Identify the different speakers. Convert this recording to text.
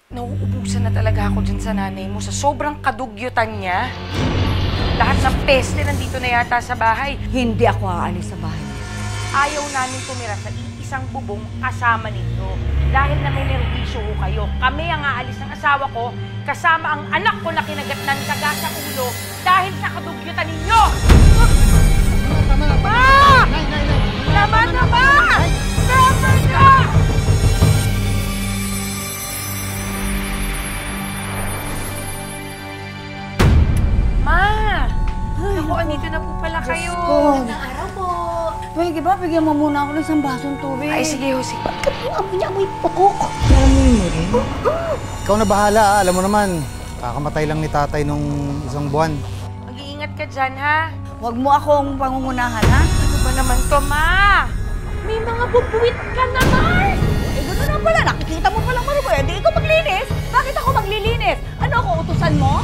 Speaker 1: Nauubusan na talaga ako dyan sa nanay mo sa sobrang kadugyutan niya. Lahat ng peste nandito na yata sa bahay.
Speaker 2: Hindi ako aalis sa bahay.
Speaker 1: Ayaw namin tumira sa iisang bubong kasama ninyo. Dahil na may nerbisyo ho kayo. Kami ang aalis ng asawa ko kasama ang anak ko na kinagat ng kaga sa ulo dahil sa kadugyutan ninyo!
Speaker 3: Tama na!
Speaker 1: Ma!
Speaker 3: Nay!
Speaker 1: Tama na ba? Tama na! Ma! Naku, andito na po pala kayo.
Speaker 2: Magandang araw po. Pwede ba, bigyan mo muna ako ng isang basong tubig?
Speaker 1: Ay, sige ho, sige.
Speaker 2: Amoy pukok. Amoy mo rin?
Speaker 3: Ikaw na bahala, alam mo naman. Kakamatay lang ni tatay nung isang buwan.
Speaker 1: Mag-iingat ka dyan, ha?
Speaker 2: Huwag mo akong pangungunahan, ha?
Speaker 1: Ano ba naman to, ma? May mga bubuwit ka na, Mars!
Speaker 2: Eh, gano'n na pala. Nakikita mo palang marubo. Eh, di ikaw maglinis. Bakit ako maglilinis? Ano ako, utusan mo?